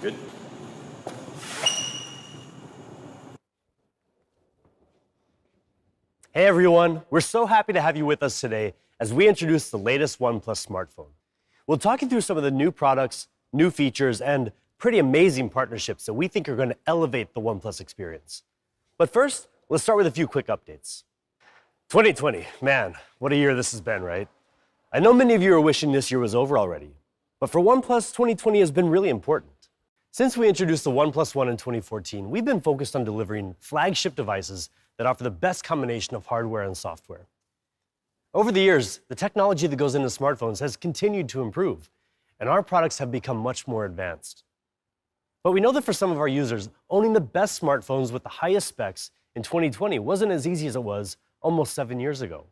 Good. Hey everyone, we're so happy to have you with us today as we introduce the latest OnePlus smartphone. We'll talk you through some of the new products, new features, and pretty amazing partnerships that we think are going to elevate the OnePlus experience. But first, let's start with a few quick updates. 2020, man, what a year this has been, right? I know many of you are wishing this year was over already, but for OnePlus, 2020 has been really important. Since we introduced the OnePlus One in 2014, we've been focused on delivering flagship devices that offer the best combination of hardware and software. Over the years, the technology that goes into smartphones has continued to improve, and our products have become much more advanced. But we know that for some of our users, owning the best smartphones with the highest specs in 2020 wasn't as easy as it was almost 7 years ago.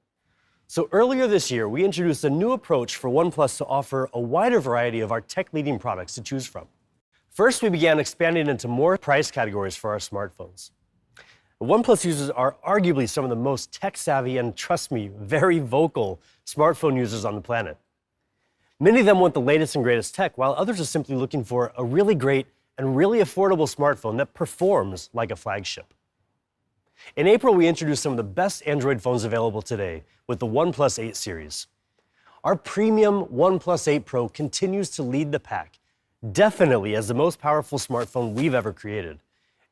So earlier this year, we introduced a new approach for OnePlus to offer a wider variety of our tech-leading products to choose from. First, we began expanding into more price categories for our smartphones. The OnePlus users are arguably some of the most tech-savvy and, trust me, very vocal smartphone users on the planet. Many of them want the latest and greatest tech, while others are simply looking for a really great and really affordable smartphone that performs like a flagship. In April, we introduced some of the best Android phones available today with the OnePlus 8 series. Our premium OnePlus 8 Pro continues to lead the pack, definitely as the most powerful smartphone we've ever created,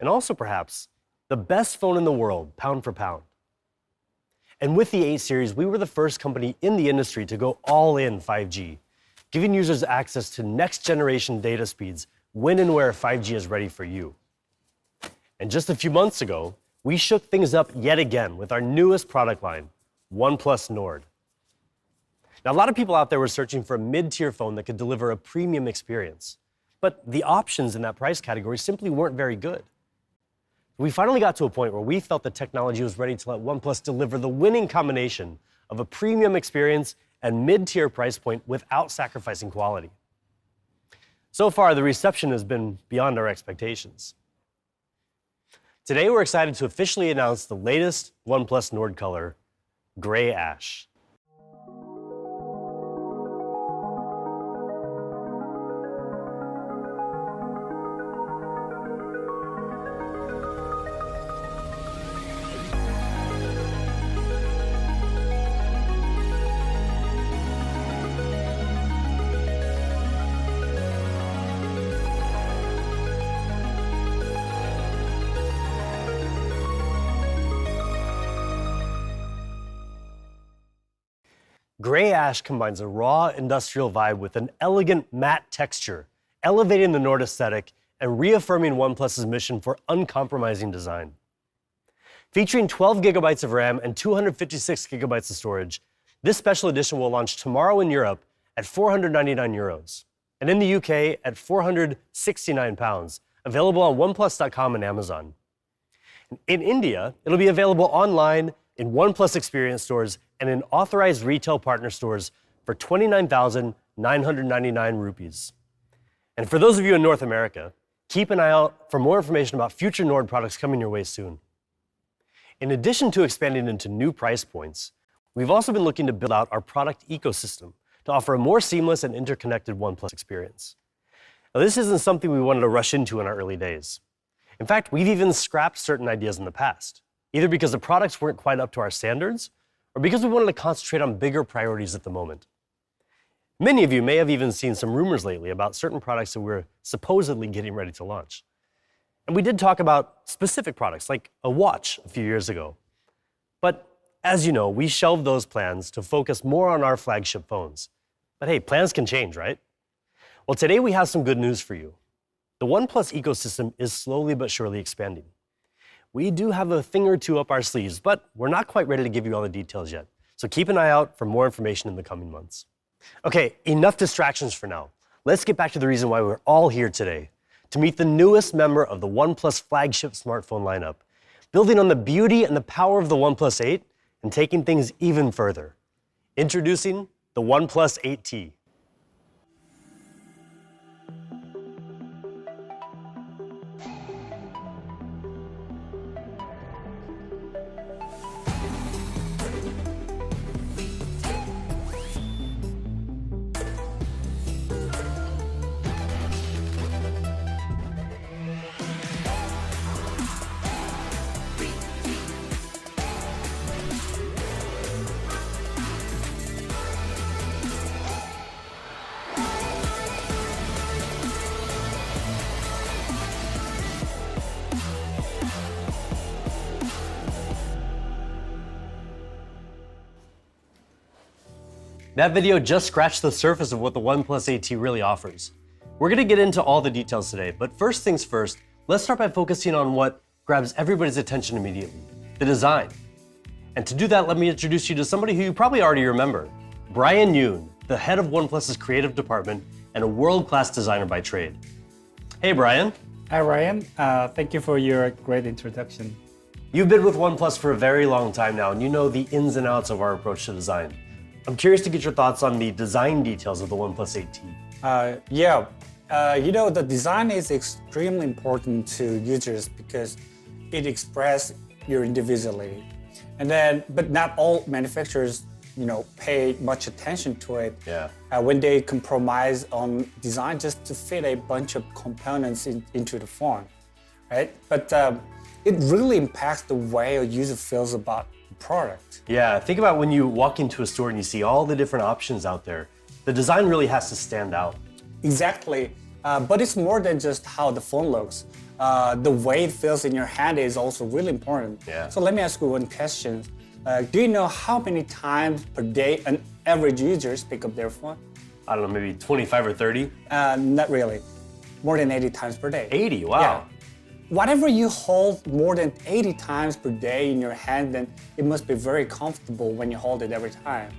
and also perhaps the best phone in the world, pound for pound. And with the 8 series, we were the first company in the industry to go all in 5G, giving users access to next generation data speeds when and where 5G is ready for you. And just a few months ago, we shook things up yet again with our newest product line, OnePlus Nord. Now, a lot of people out there were searching for a mid-tier phone that could deliver a premium experience, but the options in that price category simply weren't very good. We finally got to a point where we felt the technology was ready to let OnePlus deliver the winning combination of a premium experience and mid-tier price point without sacrificing quality. So far, the reception has been beyond our expectations. Today, we're excited to officially announce the latest OnePlus Nord color, Gray Ash. Gray Ash combines a raw industrial vibe with an elegant matte texture, elevating the Nord aesthetic and reaffirming OnePlus's mission for uncompromising design. Featuring 12 gigabytes of RAM and 256 gigabytes of storage, this special edition will launch tomorrow in Europe at €499, and in the UK at £469, available on OnePlus.com and Amazon. In India, it'll be available online in OnePlus Experience stores and in authorized retail partner stores for 29,999 rupees. And for those of you in North America, keep an eye out for more information about future Nord products coming your way soon. In addition to expanding into new price points, we've also been looking to build out our product ecosystem to offer a more seamless and interconnected OnePlus experience. Now, this isn't something we wanted to rush into in our early days. In fact, we've even scrapped certain ideas in the past, either because the products weren't quite up to our standards or because we wanted to concentrate on bigger priorities at the moment. Many of you may have even seen some rumors lately about certain products that we're supposedly getting ready to launch. And we did talk about specific products, like a watch a few years ago. But as you know, we shelved those plans to focus more on our flagship phones. But hey, plans can change, right? Well, today we have some good news for you. The OnePlus ecosystem is slowly but surely expanding. We do have a thing or two up our sleeves, but we're not quite ready to give you all the details yet. So keep an eye out for more information in the coming months. Okay, enough distractions for now. Let's get back to the reason why we're all here today, to meet the newest member of the OnePlus flagship smartphone lineup, building on the beauty and the power of the OnePlus 8 and taking things even further. Introducing the OnePlus 8T. That video just scratched the surface of what the OnePlus 8T really offers. We're gonna get into all the details today, but first things first, let's start by focusing on what grabs everybody's attention immediately, the design. And to do that, let me introduce you to somebody who you probably already remember, Brian Yoon, the head of OnePlus's creative department and a world-class designer by trade. Hey, Brian. Hi, Ryan. Thank you for your great introduction. You've been with OnePlus for a very long time now, and you know the ins and outs of our approach to design. I'm curious to get your thoughts on the design details of the OnePlus 8T. The design is extremely important to users because it expresses your individuality. But not all manufacturers, pay much attention to it. When they compromise on design just to fit a bunch of components into the phone, right? But it really impacts the way a user feels about the product. Yeah, think about when you walk into a store and you see all the different options out there. The design really has to stand out. Exactly, but it's more than just how the phone looks. The way it feels in your hand is also really important. So let me ask you one question. Do you know how many times per day an average user pick up their phone? I don't know, maybe 25 or 30? Not really. More than 80 times per day. 80, wow. Yeah. Whatever you hold more than 80 times per day in your hand, then it must be very comfortable when you hold it every time.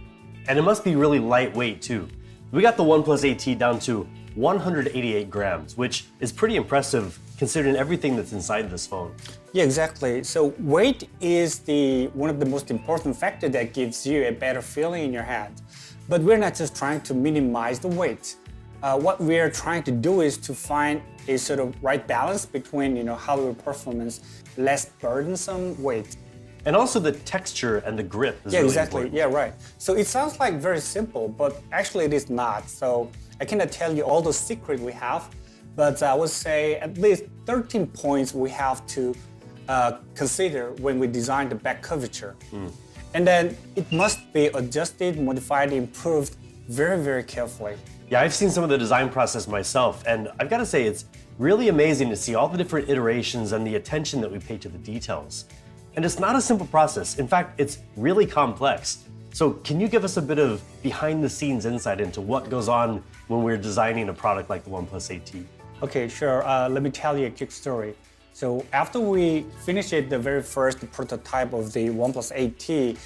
And it must be really lightweight too. We got the OnePlus 8T down to 188 grams, which is pretty impressive considering everything that's inside this phone. Yeah, exactly. So weight is one of the most important factors that gives you a better feeling in your hand. But we're not just trying to minimize the weight. What we're trying to do is to find a sort of right balance between, hardware performance, less burdensome weight. And also the texture and the grip is really important. Yeah, right. So it sounds like very simple, but actually it is not. So I cannot tell you all the secrets we have, but I would say at least 13 points we have to consider when we design the back curvature. And then it must be adjusted, modified, improved very, very carefully. Yeah, I've seen some of the design process myself, and I've got to say it's really amazing to see all the different iterations and the attention that we pay to the details. And it's not a simple process. In fact, it's really complex. So can you give us a bit of behind the scenes insight into what goes on when we're designing a product like the OnePlus 8T? Okay, sure. Let me tell you a quick story. So after we finished the very first prototype of the OnePlus 8T,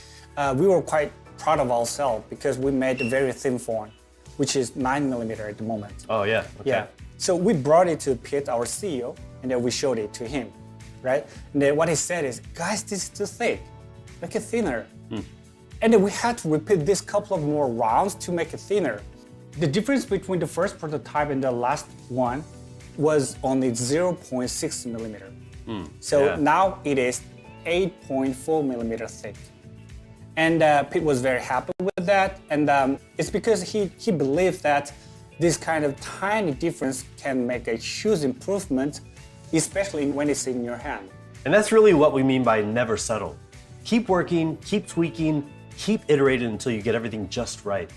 we were quite proud of ourselves because we made a very thin phone, which is 9mm at the moment. Oh yeah, okay. Yeah. So we brought it to Pete, our CEO, and then we showed it to him, right? And then what he said is, guys, this is too thick, make it thinner. And then we had to repeat this couple of more rounds to make it thinner. The difference between the first prototype and the last one was only 0.6mm. So now it is 8.4mm thick. And Pete was very happy with that. And it's because he believed that this kind of tiny difference can make a huge improvement, especially when it's in your hand. And that's really what we mean by never settle. Keep working, keep tweaking, keep iterating until you get everything just right.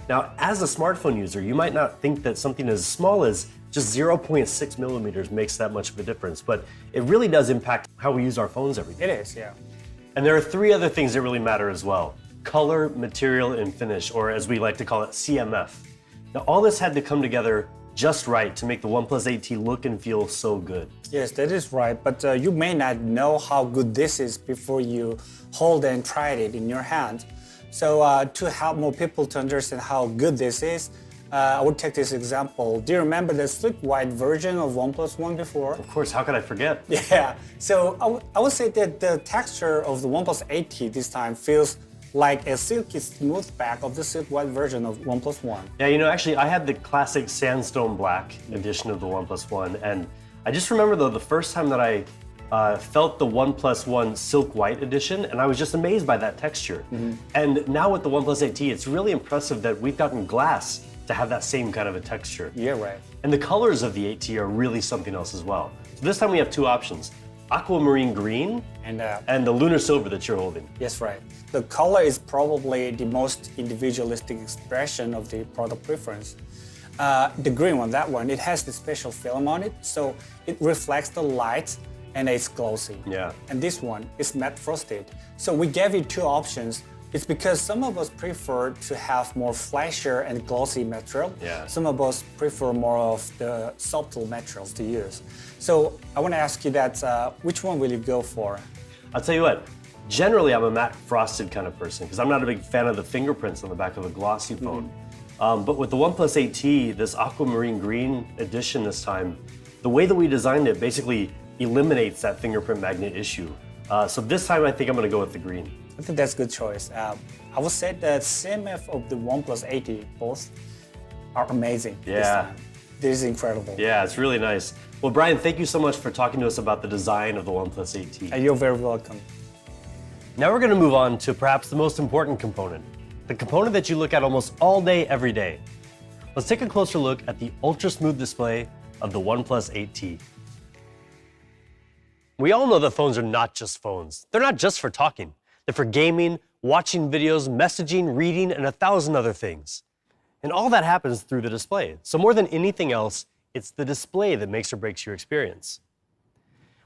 Now, as a smartphone user, you might not think that something as small as just 0.6mm makes that much of a difference, but it really does impact how we use our phones every day. It is, yeah. And there are three other things that really matter as well: color, material, and finish, or as we like to call it, CMF. Now, all this had to come together just right to make the OnePlus 8T look and feel so good. Yes, that is right, but you may not know how good this is before you hold and try it in your hand. So to help more people to understand how good this is, I would take this example. Do you remember the slick white version of OnePlus One before? Of course, how could I forget? Yeah, so I would say that the texture of the OnePlus 8T this time feels like a silky smooth back of the silk white version of OnePlus One. Yeah, actually, I had the classic sandstone black edition of the OnePlus One, and I just remember though the first time that I felt the OnePlus One Silk White edition, and I was just amazed by that texture. And now with the OnePlus 8T, it's really impressive that we've gotten glass to have that same kind of a texture. Yeah, right. And the colors of the 8T are really something else as well. So this time we have two options: aquamarine green and the lunar silver that you're holding. Yes, right. The color is probably the most individualistic expression of the product preference. The green one, that one, it has the special film on it, so it reflects the light and it's glossy. Yeah. And this one is matte frosted. So we gave you two options. It's because some of us prefer to have more flashier and glossy material. Yeah. Some of us prefer more of the subtle materials to use. So I want to ask you that, which one will you go for? I'll tell you what, generally I'm a matte frosted kind of person because I'm not a big fan of the fingerprints on the back of a glossy phone. But with the OnePlus 8T, this aquamarine green edition this time, the way that we designed it basically eliminates that fingerprint magnet issue. So this time I think I'm going to go with the green. I think that's a good choice. I would say the CMF of the OnePlus 8T both are amazing. Yeah. This is incredible. Yeah, it's really nice. Well, Brian, thank you so much for talking to us about the design of the OnePlus 8T. You're very welcome. Now we're going to move on to perhaps the most important component, the component that you look at almost all day, every day. Let's take a closer look at the ultra-smooth display of the OnePlus 8T. We all know that phones are not just phones. They're not just for talking. They're for gaming, watching videos, messaging, reading, and 1,000 other things. And all that happens through the display. So more than anything else, it's the display that makes or breaks your experience.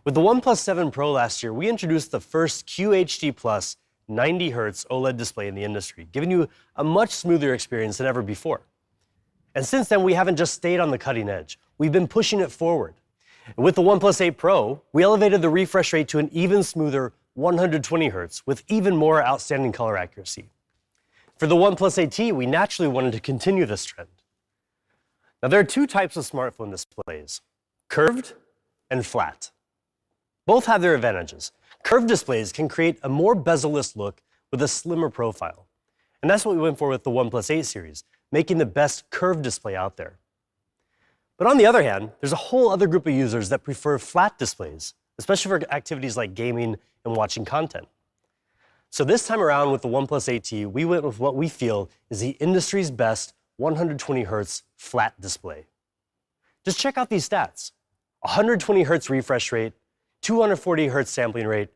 With the OnePlus 7 Pro last year, we introduced the first QHD Plus 90 Hz OLED display in the industry, giving you a much smoother experience than ever before. And since then, we haven't just stayed on the cutting edge. We've been pushing it forward. And with the OnePlus 8 Pro, we elevated the refresh rate to an even smoother 120 Hz with even more outstanding color accuracy. For the OnePlus 8T, we naturally wanted to continue this trend. Now, there are two types of smartphone displays, curved and flat. Both have their advantages. Curved displays can create a more bezel-less look with a slimmer profile. And that's what we went for with the OnePlus 8 series, making the best curved display out there. But on the other hand, there's a whole other group of users that prefer flat displays, especially for activities like gaming and watching content. So this time around with the OnePlus 8T, we went with what we feel is the industry's best 120 Hz flat display. Just check out these stats. 120 Hz refresh rate, 240 Hz sampling rate,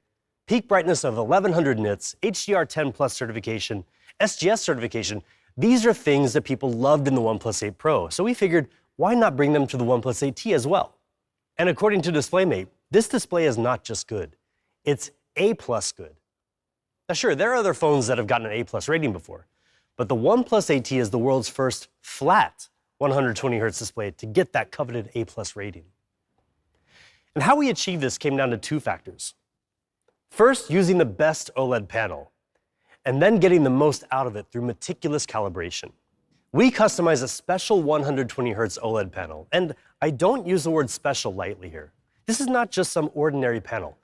peak brightness of 1100 nits, HDR10 Plus certification, SGS certification. These are things that people loved in the OnePlus 8 Pro. So we figured, why not bring them to the OnePlus 8T as well? And according to DisplayMate, this display is not just good, it's A+ good. Now sure, there are other phones that have gotten an A+ rating before, but the OnePlus 8T is the world's first flat 120 Hz display to get that coveted A+ rating. And how we achieved this came down to two factors. First, using the best OLED panel, and then getting the most out of it through meticulous calibration. We customize a special 120 Hz OLED panel, and I don't use the word special lightly here. This is not just some ordinary panel.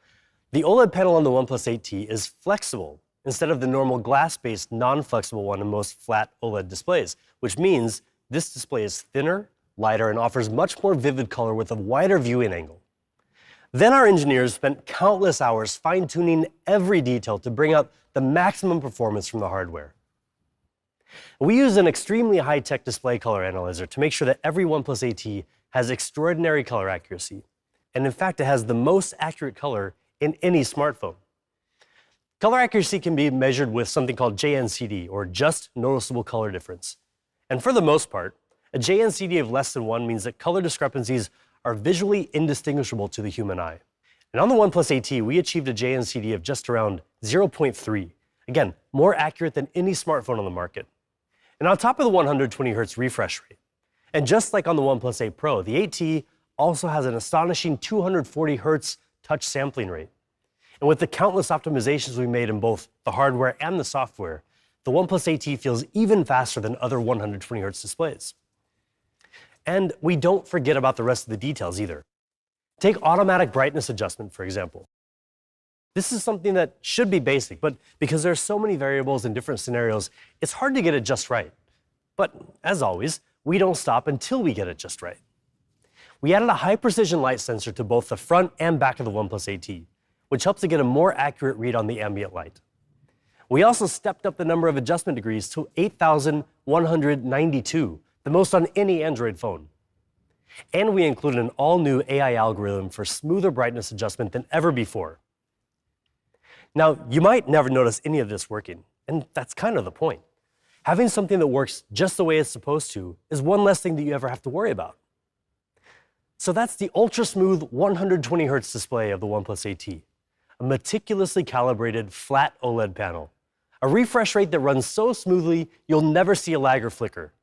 The OLED panel on the OnePlus 8T is flexible instead of the normal glass-based non-flexible one in most flat OLED displays, which means this display is thinner, lighter, and offers much more vivid color with a wider viewing angle. Then our engineers spent countless hours fine-tuning every detail to bring out the maximum performance from the hardware. We use an extremely high-tech display color analyzer to make sure that every OnePlus 8T has extraordinary color accuracy. And in fact, it has the most accurate color in any smartphone. Color accuracy can be measured with something called JNCD, or just noticeable color difference. And for the most part, a JNCD of less than 1 means that color discrepancies are visually indistinguishable to the human eye. And on the OnePlus 8T, we achieved a JNCD of just around 0.3. Again, more accurate than any smartphone on the market. And on top of the 120 Hz refresh rate, and just like on the OnePlus 8 Pro, the 8T also has an astonishing 240 Hz touch sampling rate. And with the countless optimizations we made in both the hardware and the software, the OnePlus 8T feels even faster than other 120 Hz displays. And we don't forget about the rest of the details either. Take automatic brightness adjustment, for example. This is something that should be basic, but because there are so many variables in different scenarios, it's hard to get it just right. But as always, we don't stop until we get it just right. We added a high-precision light sensor to both the front and back of the OnePlus 8T, which helps to get a more accurate read on the ambient light. We also stepped up the number of adjustment degrees to 8,192, the most on any Android phone. And we included an all-new AI algorithm for smoother brightness adjustment than ever before. Now, you might never notice any of this working, and that's kind of the point. Having something that works just the way it's supposed to is one less thing that you ever have to worry about. So that's the ultra-smooth 120 Hz display of the OnePlus 8T, a meticulously calibrated flat OLED panel, a refresh rate that runs so smoothly you'll never see a lag or flicker,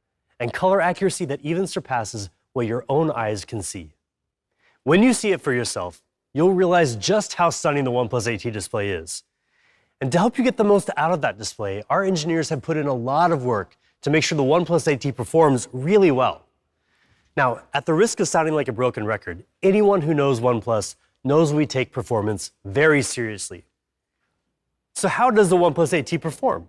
and color accuracy that even surpasses what your own eyes can see. When you see it for yourself, you'll realize just how stunning the OnePlus 8T display is. And to help you get the most out of that display, our engineers have put in a lot of work to make sure the OnePlus 8T performs really well. Now, at the risk of sounding like a broken record, anyone who knows OnePlus knows we take performance very seriously. So how does the OnePlus 8T perform?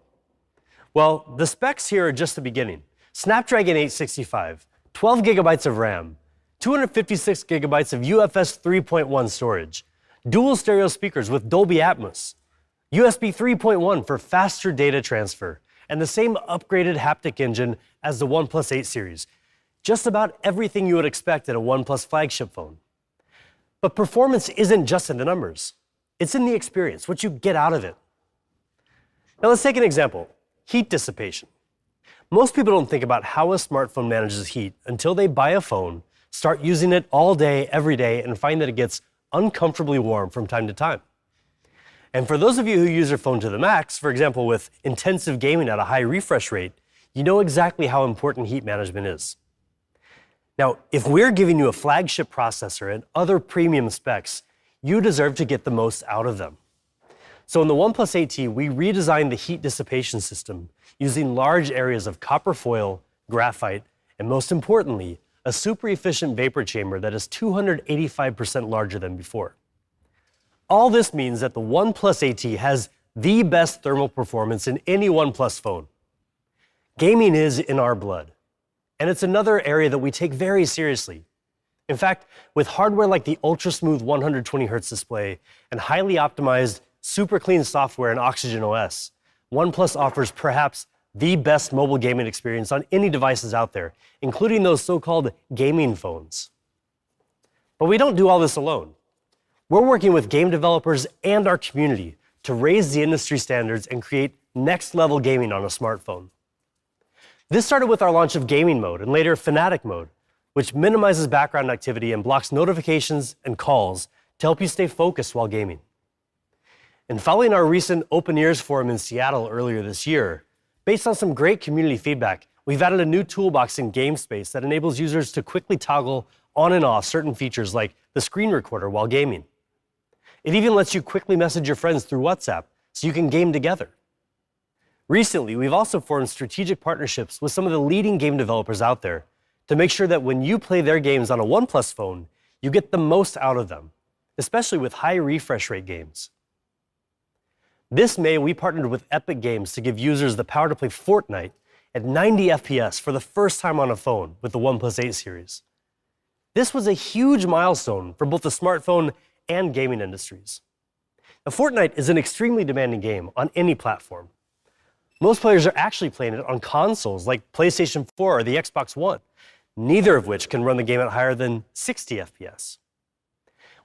Well, the specs here are just the beginning. Snapdragon 865, 12 gigabytes of RAM, 256 gigabytes of UFS 3.1 storage, dual stereo speakers with Dolby Atmos, USB 3.1 for faster data transfer, and the same upgraded haptic engine as the OnePlus 8 series. Just about everything you would expect in a OnePlus flagship phone. But performance isn't just in the numbers. It's in the experience, what you get out of it. Now let's take an example, heat dissipation. Most people don't think about how a smartphone manages heat until they buy a phone, start using it all day, every day, and find that it gets uncomfortably warm from time to time. And for those of you who use your phone to the max, for example with intensive gaming at a high refresh rate, you know exactly how important heat management is. Now, if we're giving you a flagship processor and other premium specs, you deserve to get the most out of them. So in the OnePlus 8T, we redesigned the heat dissipation system using large areas of copper foil, graphite, and most importantly, a super efficient vapor chamber that is 285% larger than before. All this means that the OnePlus 8T has the best thermal performance in any OnePlus phone. Gaming is in our blood, and it's another area that we take very seriously. In fact, with hardware like the ultra-smooth 120Hz display and highly optimized, super clean software in OxygenOS, OnePlus offers perhaps the best mobile gaming experience on any devices out there, including those so-called gaming phones. But we don't do all this alone. We're working with game developers and our community to raise the industry standards and create next-level gaming on a smartphone. This started with our launch of Gaming Mode and later Fanatic Mode, which minimizes background activity and blocks notifications and calls to help you stay focused while gaming. And following our recent Open Ears Forum in Seattle earlier this year, based on some great community feedback, we've added a new toolbox in GameSpace that enables users to quickly toggle on and off certain features like the screen recorder while gaming. It even lets you quickly message your friends through WhatsApp so you can game together. Recently, we've also formed strategic partnerships with some of the leading game developers out there to make sure that when you play their games on a OnePlus phone, you get the most out of them, especially with high refresh rate games. This May, we partnered with Epic Games to give users the power to play Fortnite at 90 FPS for the first time on a phone with the OnePlus 8 series. This was a huge milestone for both the smartphone and gaming industries. Now, Fortnite is an extremely demanding game on any platform. Most players are actually playing it on consoles like PlayStation 4 or the Xbox One, neither of which can run the game at higher than 60 FPS.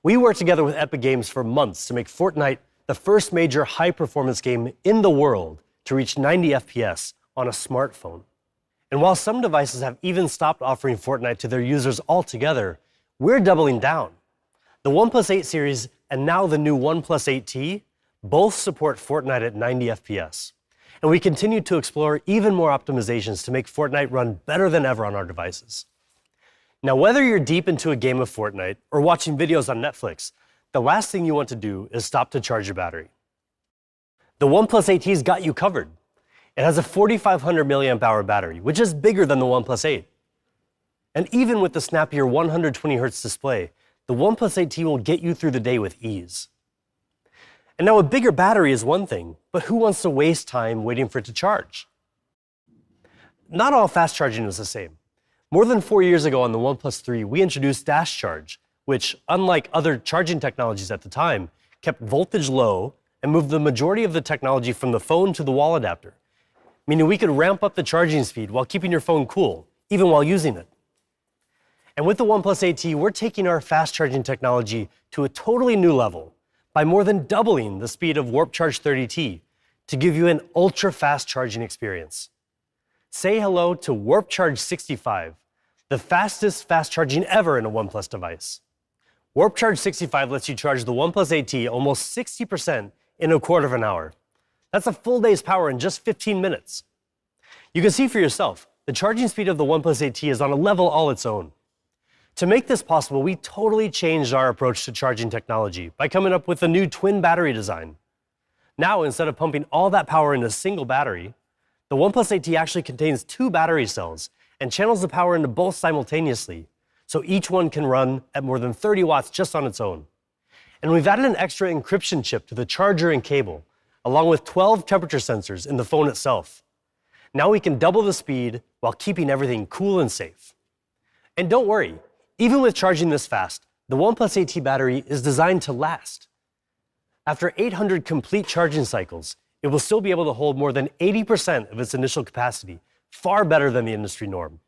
We worked together with Epic Games for months to make Fortnite the first major high-performance game in the world to reach 90 FPS on a smartphone. And while some devices have even stopped offering Fortnite to their users altogether, we're doubling down. The OnePlus 8 series and now the new OnePlus 8T both support Fortnite at 90 FPS. And we continue to explore even more optimizations to make Fortnite run better than ever on our devices. Now, whether you're deep into a game of Fortnite or watching videos on Netflix, the last thing you want to do is stop to charge your battery. The OnePlus 8T's got you covered. It has a 4,500 milliamp hour battery, which is bigger than the OnePlus 8. And even with the snappier 120Hz display, the OnePlus 8T will get you through the day with ease. And now a bigger battery is one thing, but who wants to waste time waiting for it to charge? Not all fast charging is the same. More than 4 years ago on the OnePlus 3, we introduced Dash Charge, which, unlike other charging technologies at the time, kept voltage low and moved the majority of the technology from the phone to the wall adapter, meaning we could ramp up the charging speed while keeping your phone cool, even while using it. And with the OnePlus 8T, we're taking our fast charging technology to a totally new level by more than doubling the speed of Warp Charge 30T to give you an ultra-fast charging experience. Say hello to Warp Charge 65, the fastest fast charging ever in a OnePlus device. Warp Charge 65 lets you charge the OnePlus 8T almost 60% in a quarter of an hour. That's a full day's power in just 15 minutes. You can see for yourself, the charging speed of the OnePlus 8T is on a level all its own. To make this possible, we totally changed our approach to charging technology by coming up with a new twin battery design. Now, instead of pumping all that power in a single battery, the OnePlus 8T actually contains 2 battery cells and channels the power into both simultaneously, so each one can run at more than 30 watts just on its own. And we've added an extra encryption chip to the charger and cable, along with 12 temperature sensors in the phone itself. Now we can double the speed while keeping everything cool and safe. And don't worry, even with charging this fast, the OnePlus 8T battery is designed to last. After 800 complete charging cycles, it will still be able to hold more than 80% of its initial capacity, far better than the industry norm.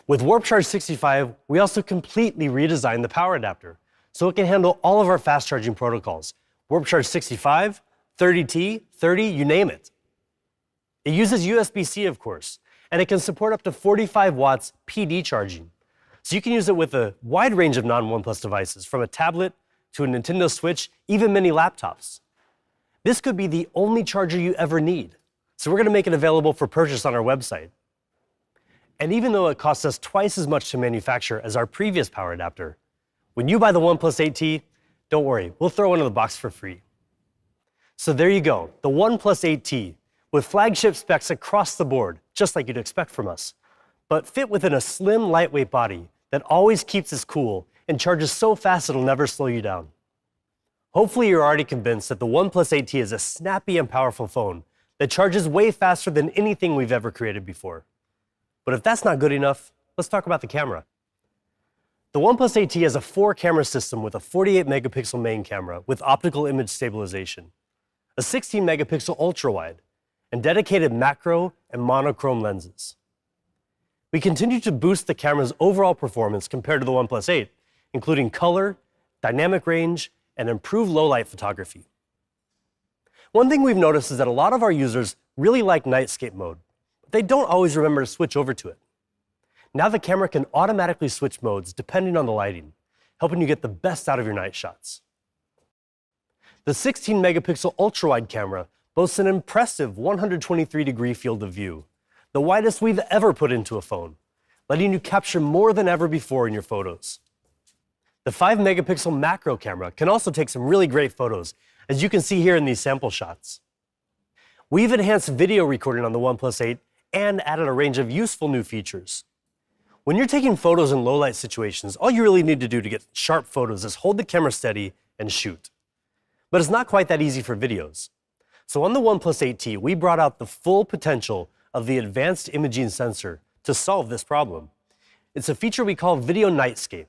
With Warp Charge 65, we also completely redesigned the power adapter, so it can handle all of our fast charging protocols, Warp Charge 65, 30T, 30, you name it. It uses USB-C, of course, and it can support up to 45 watts PD charging. So you can use it with a wide range of non-OnePlus devices, from a tablet to a Nintendo Switch, even mini laptops. This could be the only charger you ever need, so we're going to make it available for purchase on our website. And even though it costs us twice as much to manufacture as our previous power adapter, when you buy the OnePlus 8T, don't worry, we'll throw one in the box for free. So there you go, the OnePlus 8T, with flagship specs across the board, just like you'd expect from us, but fit within a slim, lightweight body that always keeps us cool and charges so fast it'll never slow you down. Hopefully you're already convinced that the OnePlus 8T is a snappy and powerful phone that charges way faster than anything we've ever created before. But if that's not good enough, let's talk about the camera. The OnePlus 8T has a 4-camera system with a 48-megapixel main camera with optical image stabilization, a 16-megapixel ultra-wide, and dedicated macro and monochrome lenses. We continue to boost the camera's overall performance compared to the OnePlus 8, including color, dynamic range, and improved low-light photography. One thing we've noticed is that a lot of our users really like nightscape mode, but they don't always remember to switch over to it. Now the camera can automatically switch modes depending on the lighting, helping you get the best out of your night shots. The 16-megapixel ultra-wide camera boasts an impressive 123-degree field of view, the widest we've ever put into a phone, letting you capture more than ever before in your photos. The 5-megapixel macro camera can also take some really great photos, as you can see here in these sample shots. We've enhanced video recording on the OnePlus 8 and added a range of useful new features. When you're taking photos in low-light situations, all you really need to do to get sharp photos is hold the camera steady and shoot. But it's not quite that easy for videos. So on the OnePlus 8T, we brought out the full potential of the advanced imaging sensor to solve this problem. It's a feature we call Video Nightscape.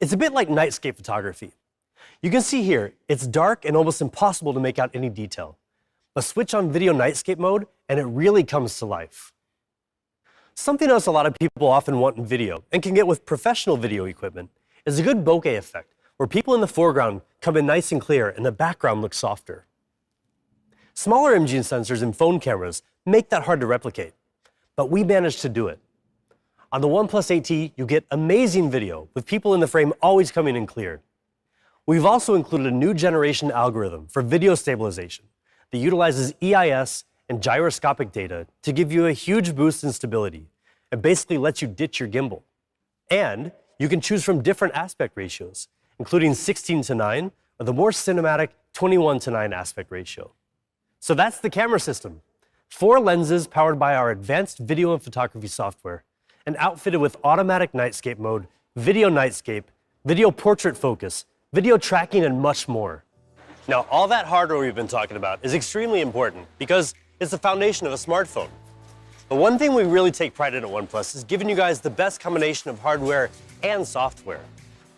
It's a bit like nightscape photography. You can see here, it's dark and almost impossible to make out any detail. But switch on Video Nightscape mode, and it really comes to life. Something else a lot of people often want in video, and can get with professional video equipment, is a good bokeh effect, where people in the foreground come in nice and clear and the background looks softer. Smaller imaging sensors in phone cameras make that hard to replicate, but we managed to do it. On the OnePlus 8T, you get amazing video with people in the frame always coming in clear. We've also included a new generation algorithm for video stabilization that utilizes EIS and gyroscopic data to give you a huge boost in stability and basically lets you ditch your gimbal. And you can choose from different aspect ratios, including 16:9 or the more cinematic 21:9 aspect ratio. So that's the camera system. 4 lenses powered by our advanced video and photography software and outfitted with automatic nightscape mode, video nightscape, video portrait focus, video tracking, and much more. Now, all that hardware we've been talking about is extremely important because it's the foundation of a smartphone. But one thing we really take pride in at OnePlus is giving you guys the best combination of hardware and software.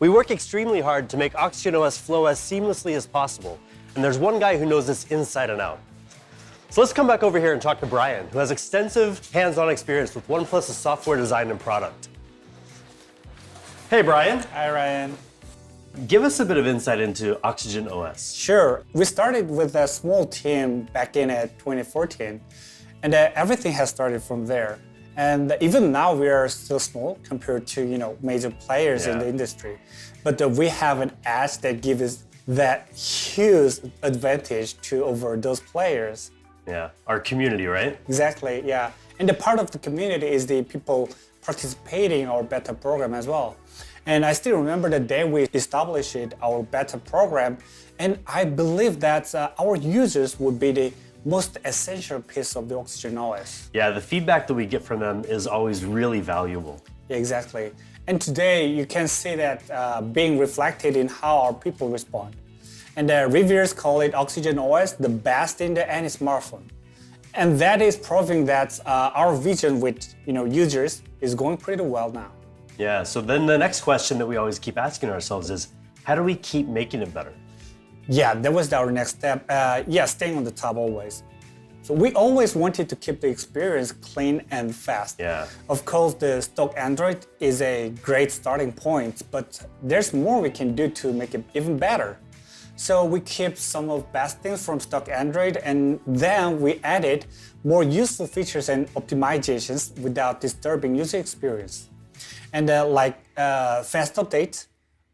We work extremely hard to make OxygenOS flow as seamlessly as possible, and there's one guy who knows this inside and out. So let's come back over here and talk to Brian, who has extensive hands-on experience with OnePlus's software design and product. Hey, Brian. Hi, Ryan. Give us a bit of insight into OxygenOS. Sure. We started with a small team back in 2014, and everything has started from there. And even now we are still small compared to major players in the industry. But we have an edge that gives us that huge advantage to over those players. Yeah, our community, right? Exactly, yeah. And the part of the community is the people participating in our beta program as well. And I still remember the day we established our beta program, and I believe that our users would be the most essential piece of the OxygenOS. Yeah, the feedback that we get from them is always really valuable. Yeah, exactly. And today you can see that being reflected in how our people respond. And the reviewers call it OxygenOS the best in any smartphone. And that is proving that our vision with users is going pretty well now. Yeah, so then the next question that we always keep asking ourselves is, how do we keep making it better? Yeah, that was our next step. Staying on the top always. So we always wanted to keep the experience clean and fast. Yeah. Of course, the stock Android is a great starting point, but there's more we can do to make it even better. So we keep some of best things from stock Android, and then we added more useful features and optimizations without disturbing user experience. And like fast updates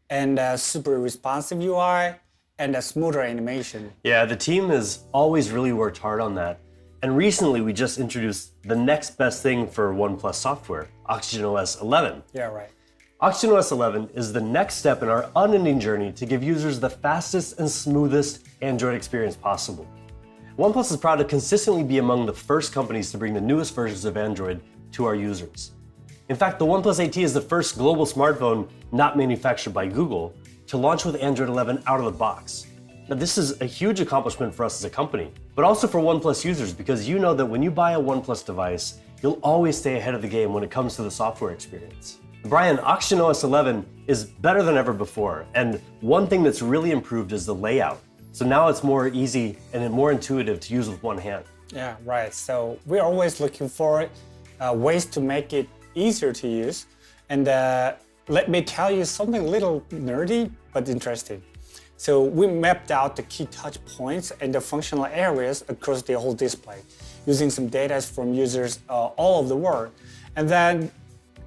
and super responsive UI and a smoother animation. Yeah, the team has always really worked hard on that. And recently we just introduced the next best thing for OnePlus software, OxygenOS 11. Yeah, right. OxygenOS 11 is the next step in our unending journey to give users the fastest and smoothest Android experience possible. OnePlus is proud to consistently be among the first companies to bring the newest versions of Android to our users. In fact, the OnePlus 8T is the first global smartphone not manufactured by Google to launch with Android 11 out of the box. Now, this is a huge accomplishment for us as a company, but also for OnePlus users, because you know that when you buy a OnePlus device, you'll always stay ahead of the game when it comes to the software experience. Brian, OxygenOS 11 is better than ever before, and one thing that's really improved is the layout. So now it's more easy and more intuitive to use with one hand. Yeah, right. So we're always looking for ways to make it easier to use. And let me tell you something a little nerdy, but interesting. So we mapped out the key touch points and the functional areas across the whole display, using some data from users all over the world. And then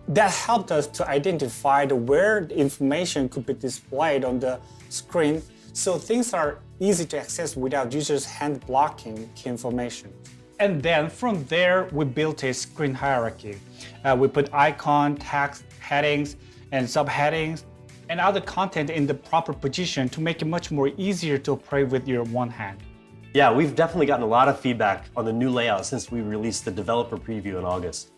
that helped us to identify where the information could be displayed on the screen, so things are easy to access without users hand blocking key information. And then from there, we built a screen hierarchy. We put icon, text, headings, and subheadings, and other content in the proper position to make it much more easier to operate with your one hand. Yeah, we've definitely gotten a lot of feedback on the new layout since we released the developer preview in August.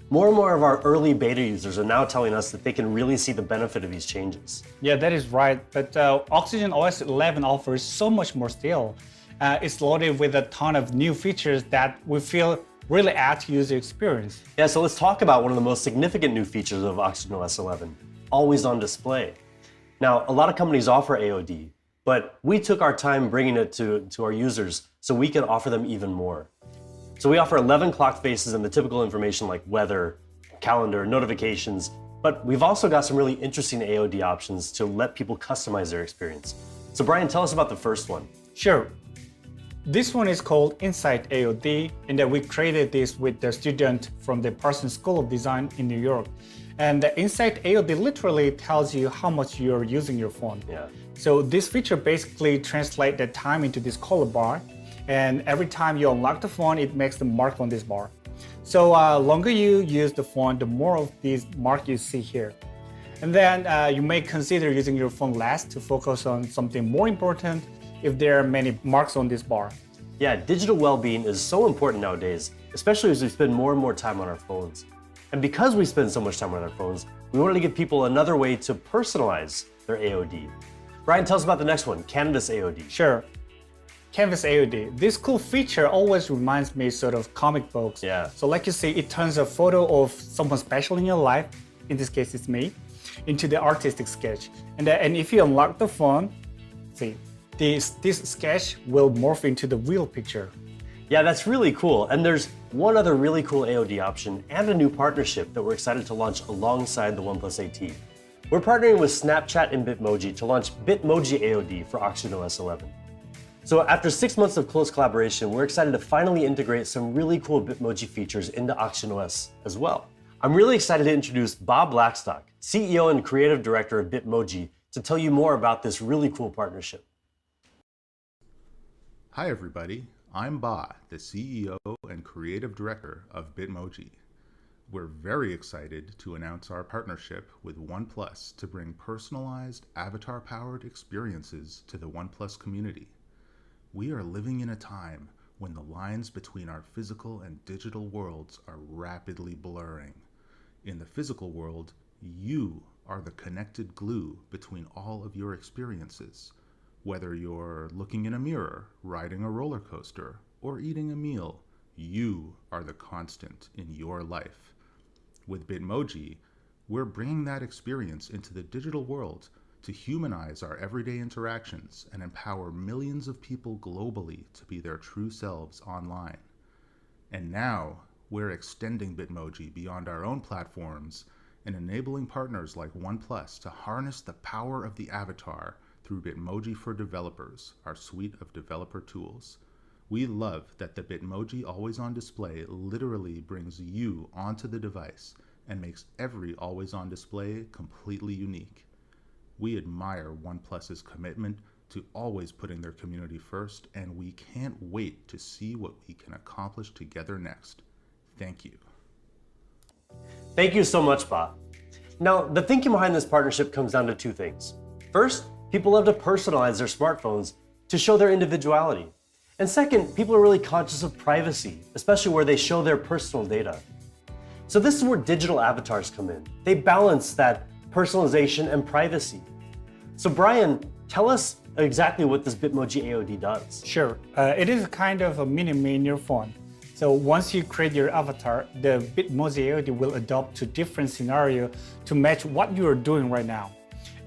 More and more of our early beta users are now telling us that they can really see the benefit of these changes. Yeah, that is right. But OxygenOS 11 offers so much more still. It's loaded with a ton of new features that we feel really add to user experience. Yeah, so let's talk about one of the most significant new features of OxygenOS 11, always on display. Now, a lot of companies offer AOD, but we took our time bringing it to our users so we can offer them even more. So we offer 11 clock faces and the typical information like weather, calendar, notifications, but we've also got some really interesting AOD options to let people customize their experience. So Brian, tell us about the first one. Sure. This one is called Insight AOD, and we created this with the student from the Parsons School of Design in New York. And the Insight AOD literally tells you how much you're using your phone. Yeah. So this feature basically translates the time into this color bar. And every time you unlock the phone, it makes the mark on this bar. So longer you use the phone, the more of these marks you see here. And then you may consider using your phone less to focus on something more important if there are many marks on this bar. Yeah, digital well-being is so important nowadays, especially as we spend more and more time on our phones. And because we spend so much time on our phones, we wanted to give people another way to personalize their AOD. Brian, tell us about the next one, Canvas AOD. Sure. Canvas AOD. This cool feature always reminds me sort of comic books. Yeah. So like you see, it turns a photo of someone special in your life, in this case it's me, into the artistic sketch. And if you unlock the phone, see, this sketch will morph into the real picture. Yeah, that's really cool. And there's one other really cool AOD option and a new partnership that we're excited to launch alongside the OnePlus 8T. We're partnering with Snapchat and Bitmoji to launch Bitmoji AOD for OxygenOS 11. So after 6 months of close collaboration, we're excited to finally integrate some really cool Bitmoji features into OxygenOS as well. I'm really excited to introduce Bob Blackstock, CEO and Creative Director of Bitmoji, to tell you more about this really cool partnership. Hi everybody, I'm Ba, the CEO and Creative Director of Bitmoji. We're very excited to announce our partnership with OnePlus to bring personalized, avatar-powered experiences to the OnePlus community. We are living in a time when the lines between our physical and digital worlds are rapidly blurring. In the physical world, you are the connected glue between all of your experiences. Whether you're looking in a mirror, riding a roller coaster, or eating a meal, you are the constant in your life. With Bitmoji, we're bringing that experience into the digital world to humanize our everyday interactions and empower millions of people globally to be their true selves online. And now, we're extending Bitmoji beyond our own platforms and enabling partners like OnePlus to harness the power of the avatar through Bitmoji for Developers, our suite of developer tools. We love that the Bitmoji Always On display literally brings you onto the device and makes every Always On display completely unique. We admire OnePlus's commitment to always putting their community first, and we can't wait to see what we can accomplish together next. Thank you. Thank you so much, Ba. Now, the thinking behind this partnership comes down to two things. First, people love to personalize their smartphones to show their individuality. And second, people are really conscious of privacy, especially where they show their personal data. So this is where digital avatars come in. They balance that personalization and privacy. So Brian, tell us exactly what this Bitmoji AOD does. Sure. It is kind of a mini-me in your phone. So once you create your avatar, the Bitmoji AOD will adapt to different scenarios to match what you are doing right now.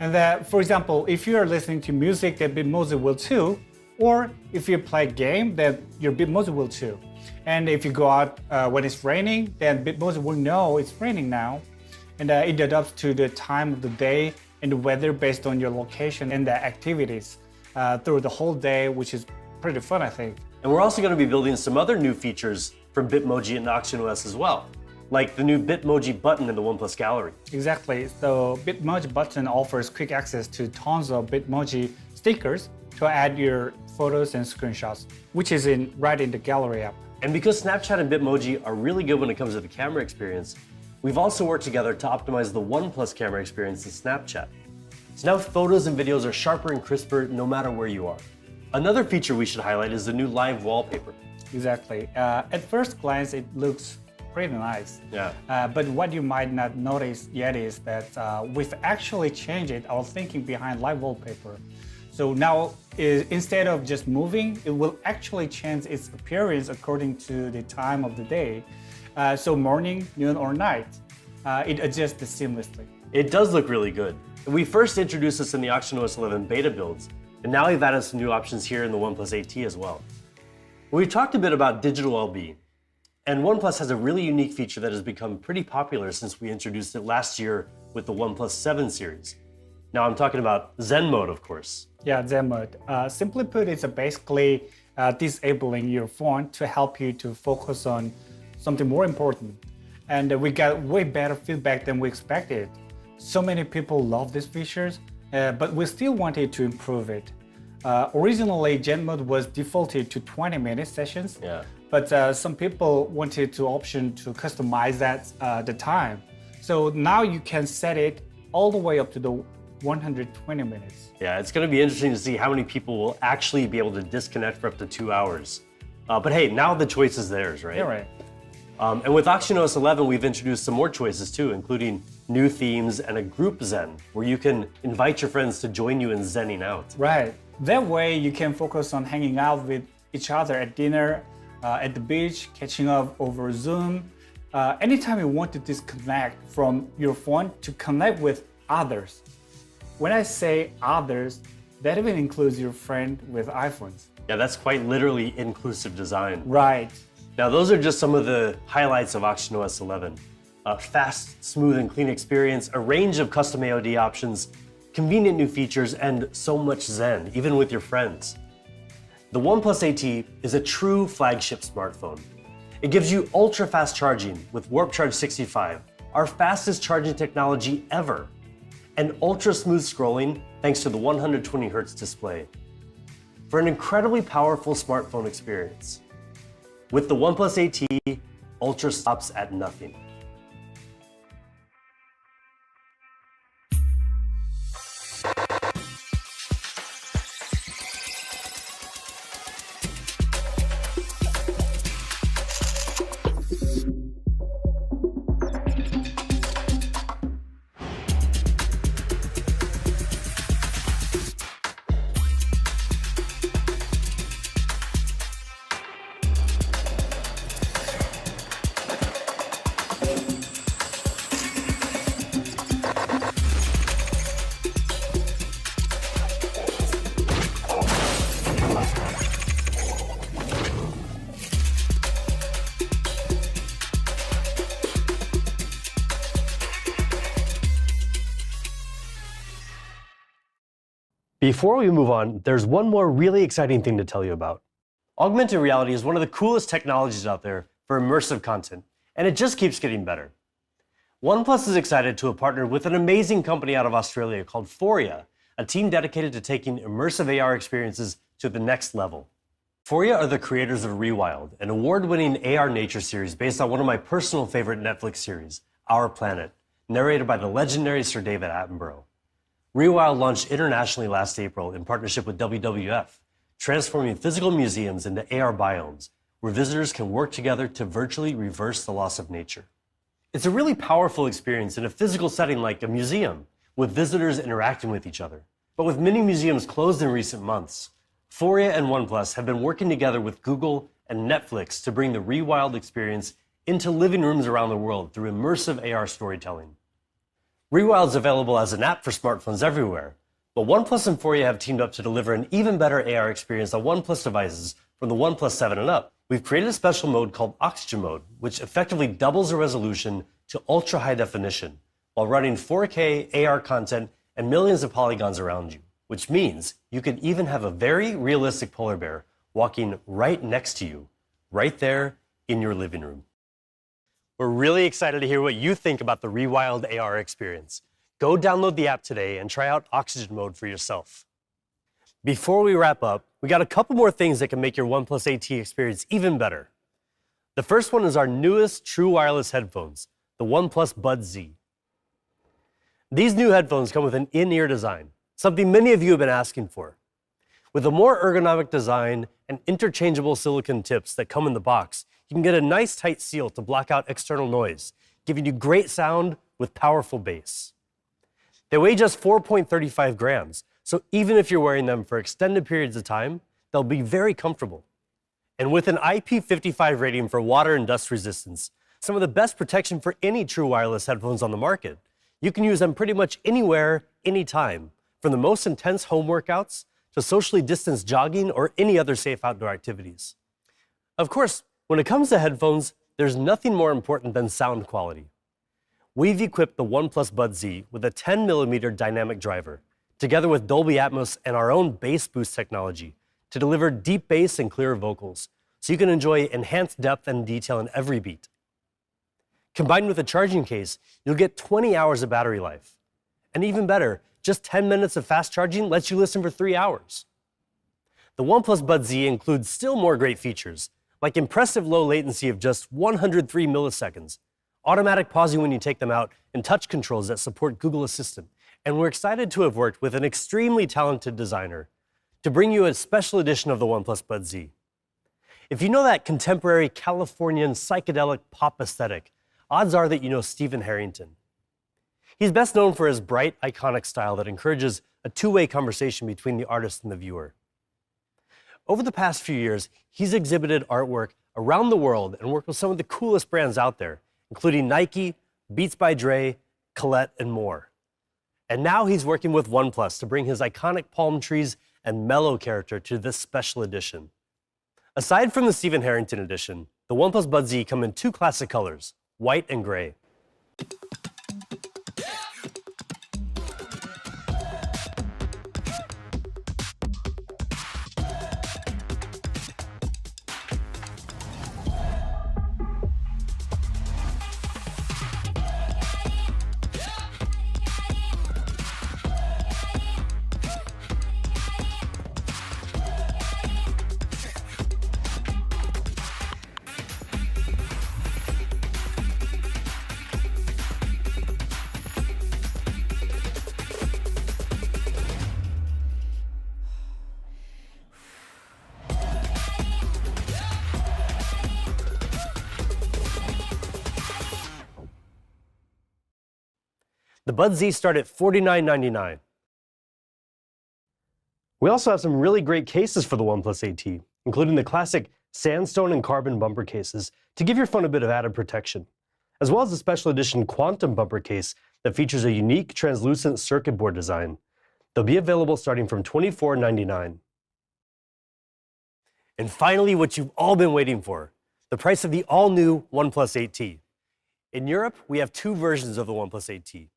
And that, for example, if you are listening to music, then Bitmoji will too. Or if you play a game, then your Bitmoji will too. And if you go out when it's raining, then Bitmoji will know it's raining now. And it adapts to the time of the day and the weather based on your location and the activities through the whole day, which is pretty fun, I think. And we're also going to be building some other new features from Bitmoji and OxygenOS as well, like the new Bitmoji button in the OnePlus gallery. Exactly. So Bitmoji button offers quick access to tons of Bitmoji stickers to add your photos and screenshots, which is right in the gallery app. And because Snapchat and Bitmoji are really good when it comes to the camera experience, we've also worked together to optimize the OnePlus camera experience in Snapchat. So now photos and videos are sharper and crisper no matter where you are. Another feature we should highlight is the new live wallpaper. Exactly. At first glance, it looks pretty nice. Yeah. But what you might not notice yet is that we've actually changed our thinking behind live wallpaper. So now, instead of just moving, it will actually change its appearance according to the time of the day. So morning, noon, or night, it adjusts seamlessly. It does look really good. We first introduced this in the OxygenOS 11 beta builds, and now we've added some new options here in the OnePlus 8T as well. We talked a bit about digital well-being, and OnePlus has a really unique feature that has become pretty popular since we introduced it last year with the OnePlus 7 series. Now I'm talking about Zen mode, of course. Yeah, Zen mode. Simply put, it's basically disabling your phone to help you to focus on something more important. And we got way better feedback than we expected. So many people love these features, but we still wanted to improve it. Originally, Zen mode was defaulted to 20-minute sessions, but some people wanted to option to customize that the time. So now you can set it all the way up to the 120 minutes. Yeah, it's going to be interesting to see how many people will actually be able to disconnect for up to 2 hours. But hey, now the choice is theirs, right? Yeah, right. And with OxygenOS 11, we've introduced some more choices too, including new themes and a group Zen, where you can invite your friends to join you in Zenning out. Right. That way you can focus on hanging out with each other at dinner, at the beach, catching up over Zoom. Anytime you want to disconnect from your phone to connect with others. When I say others, that even includes your friend with iPhones. Yeah, that's quite literally inclusive design. Right. Now, those are just some of the highlights of OxygenOS 11. Fast, smooth, and clean experience, a range of custom AOD options, convenient new features, and so much Zen, even with your friends. The OnePlus 8T is a true flagship smartphone. It gives you ultra-fast charging with Warp Charge 65, our fastest charging technology ever, and ultra-smooth scrolling thanks to the 120Hz display. for an incredibly powerful smartphone experience. With the OnePlus 8T, Ultra stops at nothing. Before we move on, there's one more really exciting thing to tell you about. Augmented reality is one of the coolest technologies out there for immersive content, and it just keeps getting better. OnePlus is excited to have partnered with an amazing company out of Australia called Foria, a team dedicated to taking immersive AR experiences to the next level. Foria are the creators of Rewild, an award-winning AR nature series based on one of my personal favorite Netflix series, Our Planet, narrated by the legendary Sir David Attenborough. Rewild launched internationally last April in partnership with WWF, transforming physical museums into AR biomes, where visitors can work together to virtually reverse the loss of nature. It's a really powerful experience in a physical setting like a museum, with visitors interacting with each other. But with many museums closed in recent months, Foria and OnePlus have been working together with Google and Netflix to bring the Rewild experience into living rooms around the world through immersive AR storytelling. Rewild is available as an app for smartphones everywhere, but OnePlus and Foria have teamed up to deliver an even better AR experience on OnePlus devices from the OnePlus 7 and up. We've created a special mode called Oxygen Mode, which effectively doubles the resolution to ultra high definition while running 4K AR content and millions of polygons around you, which means you can even have a very realistic polar bear walking right next to you, right there in your living room. We're really excited to hear what you think about the Rewild AR experience. Go download the app today and try out Oxygen Mode for yourself. Before we wrap up, we got a couple more things that can make your OnePlus 8T experience even better. The first one is our newest true wireless headphones, the OnePlus Buds Z. These new headphones come with an in-ear design, something many of you have been asking for. With a more ergonomic design and interchangeable silicone tips that come in the box, you can get a nice tight seal to block out external noise, giving you great sound with powerful bass. They weigh just 4.35 grams, so even if you're wearing them for extended periods of time, they'll be very comfortable. And with an IP55 rating for water and dust resistance, some of the best protection for any true wireless headphones on the market, you can use them pretty much anywhere, anytime, from the most intense home workouts to socially distanced jogging or any other safe outdoor activities. Of course, when it comes to headphones, there's nothing more important than sound quality. We've equipped the OnePlus Buds Z with a 10mm dynamic driver, together with Dolby Atmos and our own bass boost technology, to deliver deep bass and clear vocals, so you can enjoy enhanced depth and detail in every beat. Combined with a charging case, you'll get 20 hours of battery life. And even better, just 10 minutes of fast charging lets you listen for 3 hours. The OnePlus Buds Z includes still more great features, like impressive low latency of just 103 milliseconds, automatic pausing when you take them out, and touch controls that support Google Assistant. And we're excited to have worked with an extremely talented designer to bring you a special edition of the OnePlus Buds Z. If you know that contemporary Californian psychedelic pop aesthetic, odds are that you know Stephen Harrington. He's best known for his bright, iconic style that encourages a two-way conversation between the artist and the viewer. Over the past few years, he's exhibited artwork around the world and worked with some of the coolest brands out there, including Nike, Beats by Dre, Colette, and more. And now he's working with OnePlus to bring his iconic palm trees and mellow character to this special edition. Aside from the Stephen Harrington edition, the OnePlus Buds Z come in two classic colors, white and gray. The Buds Z start at $49.99. We also have some really great cases for the OnePlus 8T, including the classic sandstone and carbon bumper cases to give your phone a bit of added protection, as well as the special edition quantum bumper case that features a unique translucent circuit board design. They'll be available starting from $24.99. And finally, what you've all been waiting for, the price of the all-new OnePlus 8T. In Europe, we have two versions of the OnePlus 8T.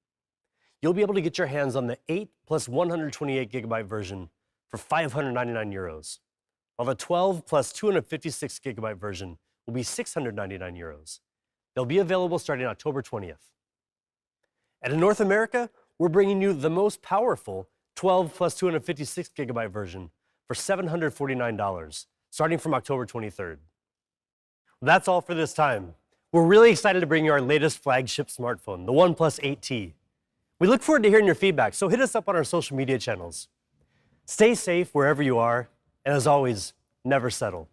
You'll be able to get your hands on the 8 plus 128 gigabyte version for 599 euros, while the 12 plus 256 gigabyte version will be 699 euros. They'll be available starting October 20th. And in North America, we're bringing you the most powerful 12 plus 256 gigabyte version for $749, starting from October 23rd. That's all for this time. We're really excited to bring you our latest flagship smartphone, the OnePlus 8T. We look forward to hearing your feedback, so hit us up on our social media channels. Stay safe wherever you are, and as always, never settle.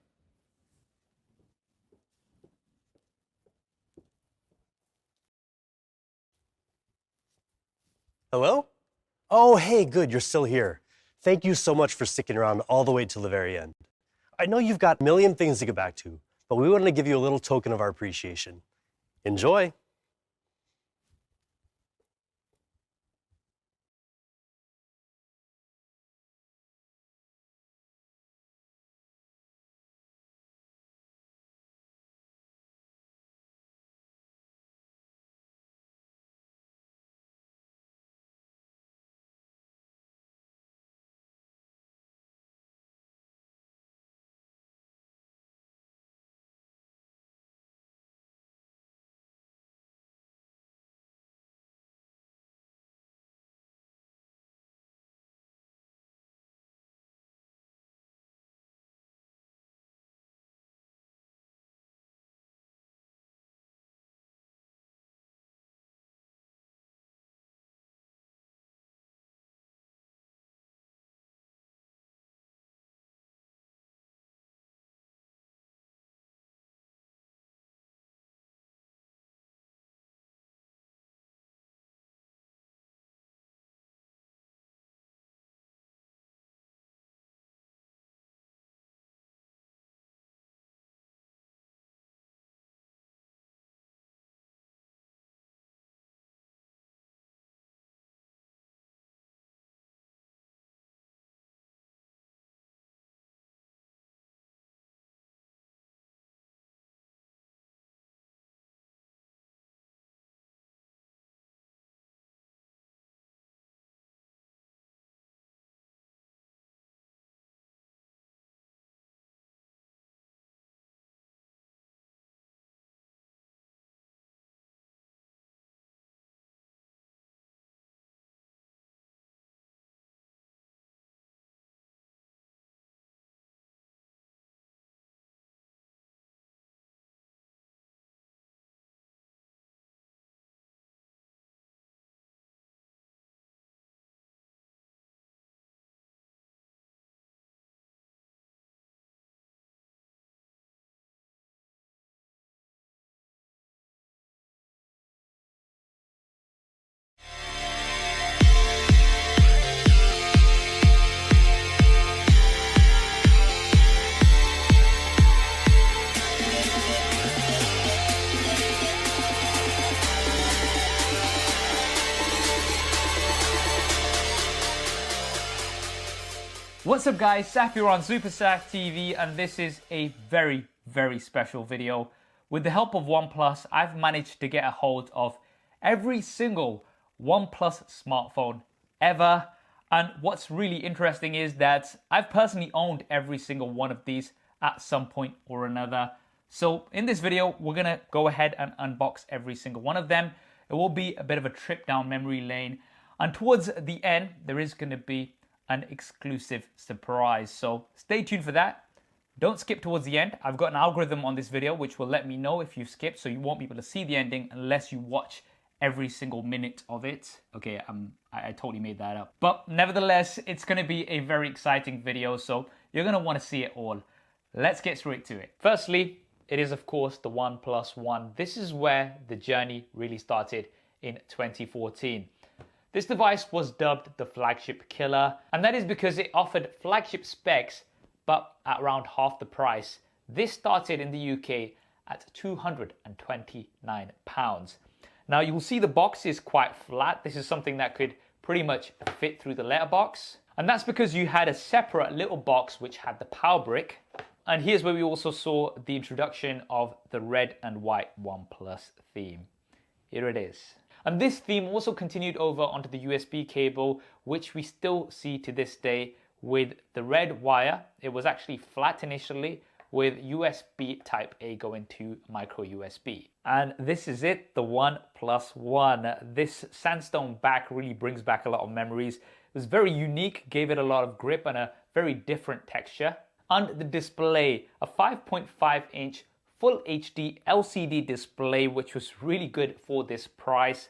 Hello? Oh, hey, good, you're still here. Thank you so much for sticking around all the way till the very end. I know you've got a million things to get back to, but we wanted to give you a little token of our appreciation. Enjoy. What's up guys, Saf here on Super Saf TV, and this is a very, very special video. With the help of OnePlus, I've managed to get a hold of every single OnePlus smartphone ever. And what's really interesting is that I've personally owned every single one of these at some point or another. So in this video, we're gonna go ahead and unbox every single one of them. It will be a bit of a trip down memory lane. And towards the end, there is gonna be an exclusive surprise. So stay tuned for that. Don't skip towards the end. I've got an algorithm on this video which will let me know if you've skipped, so you won't be able to see the ending unless you watch every single minute of it. Okay, I totally made that up. But nevertheless, it's gonna be a very exciting video, so you're gonna wanna see it all. Let's get straight to it. Firstly, it is of course the OnePlus One. This is where the journey really started in 2014. This device was dubbed the flagship killer, and that is because it offered flagship specs but at around half the price. This started in the UK at £229. Now you'll see the box is quite flat. This is something that could pretty much fit through the letterbox. And that's because you had a separate little box which had the power brick. And here's where we also saw the introduction of the red and white OnePlus theme. Here it is. And this theme also continued over onto the USB cable, which we still see to this day with the red wire. It was actually flat initially with USB Type A going to micro USB. And this is it, the OnePlus One. This sandstone back really brings back a lot of memories. It was very unique, gave it a lot of grip and a very different texture. And the display, a 5.5-inch Full HD LCD display, which was really good for this price.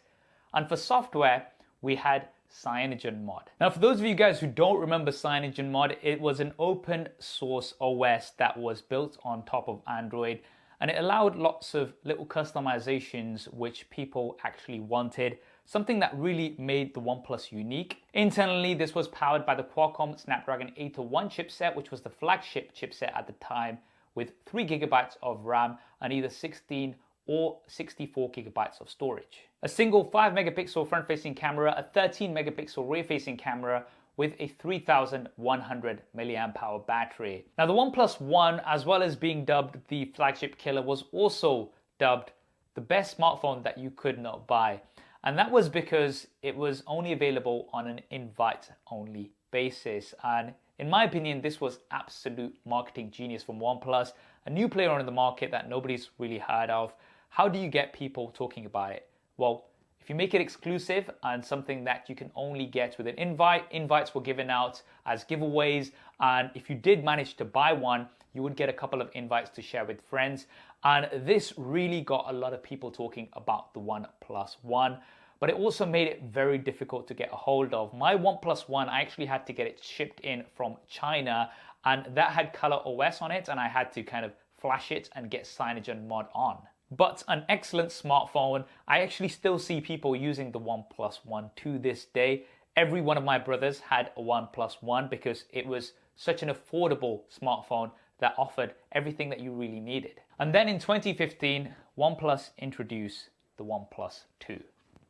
And for software, we had CyanogenMod. Now, for those of you guys who don't remember CyanogenMod, it was an open source OS that was built on top of Android, and it allowed lots of little customizations which people actually wanted, something that really made the OnePlus unique. Internally, this was powered by the Qualcomm Snapdragon 801 chipset, which was the flagship chipset at the time, with 3 GB of RAM and either 16 or 64 GB of storage. A single 5-megapixel front-facing camera, a 13-megapixel rear-facing camera with a 3100 mAh battery. Now the OnePlus One, as well as being dubbed the flagship killer, was also dubbed the best smartphone that you could not buy. And that was because it was only available on an invite-only basis. And in my opinion, this was absolute marketing genius from OnePlus, a new player on the market that nobody's really heard of. How do you get people talking about it? Well, if you make it exclusive and something that you can only get with an invite, invites were given out as giveaways. And if you did manage to buy one, you would get a couple of invites to share with friends. And this really got a lot of people talking about the OnePlus One. But it also made it very difficult to get a hold of. My OnePlus One, I actually had to get it shipped in from China, and that had Color OS on it, and I had to kind of flash it and get CyanogenMod on. But an excellent smartphone. I actually still see people using the OnePlus One to this day. Every one of my brothers had a OnePlus One because it was such an affordable smartphone that offered everything that you really needed. And then in 2015, OnePlus introduced the OnePlus 2.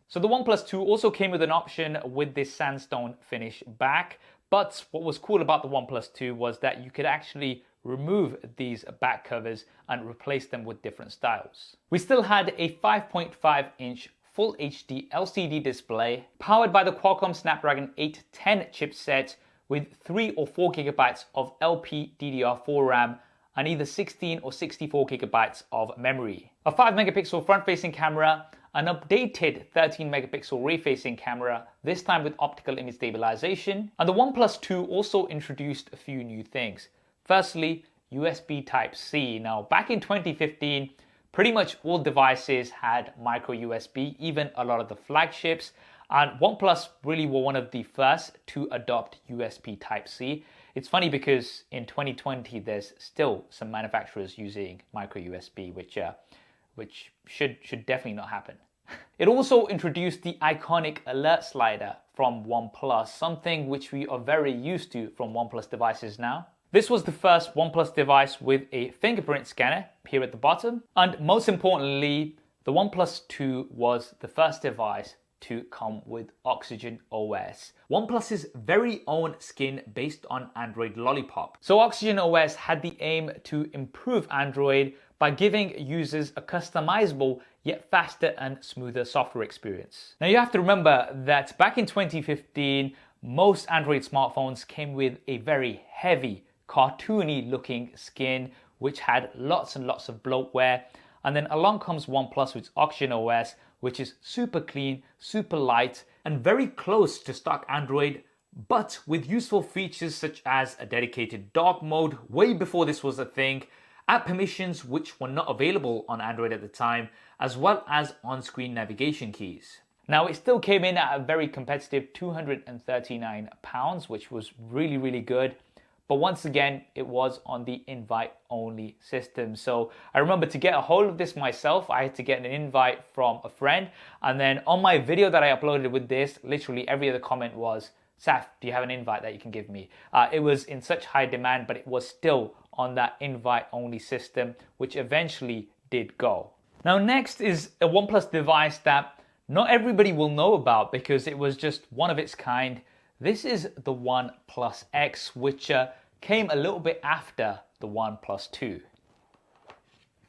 So the OnePlus 2 also came with an option with this sandstone finish back. But what was cool about the OnePlus 2 was that you could actually remove these back covers and replace them with different styles. We still had a 5.5-inch Full HD LCD display powered by the Qualcomm Snapdragon 810 chipset with 3 or 4 GB of LPDDR4 RAM and either 16 or 64 GB of memory. A 5-megapixel front-facing camera, an updated 13-megapixel rear-facing camera, this time with optical image stabilization. And the OnePlus 2 also introduced a few new things. Firstly, USB Type-C. Now, back in 2015, pretty much all devices had micro USB, even a lot of the flagships. And OnePlus really were one of the first to adopt USB Type-C. It's funny because in 2020, there's still some manufacturers using micro USB, which should definitely not happen. It also introduced the iconic alert slider from OnePlus, something which we are very used to from OnePlus devices now. This was the first OnePlus device with a fingerprint scanner here at the bottom. And most importantly, the OnePlus 2 was the first device to come with OxygenOS, OnePlus's very own skin based on Android Lollipop. So OxygenOS had the aim to improve Android by giving users a customizable yet faster and smoother software experience. Now you have to remember that back in 2015, most Android smartphones came with a very heavy, cartoony looking skin which had lots and lots of bloatware. And then along comes OnePlus with OxygenOS, which is super clean, super light, and very close to stock Android, but with useful features such as a dedicated dark mode way before this was a thing, app permissions which were not available on Android at the time, as well as on-screen navigation keys. Now it still came in at a very competitive £239, which was really, really good. But once again, it was on the invite-only system. So I remember to get a hold of this myself, I had to get an invite from a friend. And then on my video that I uploaded with this, literally every other comment was, Saf, do you have an invite that you can give me? It was in such high demand, but it was still on that invite-only system, which eventually did go. Now next is a OnePlus device that not everybody will know about because it was just one of its kind. This is the OnePlus X, which came a little bit after the OnePlus 2.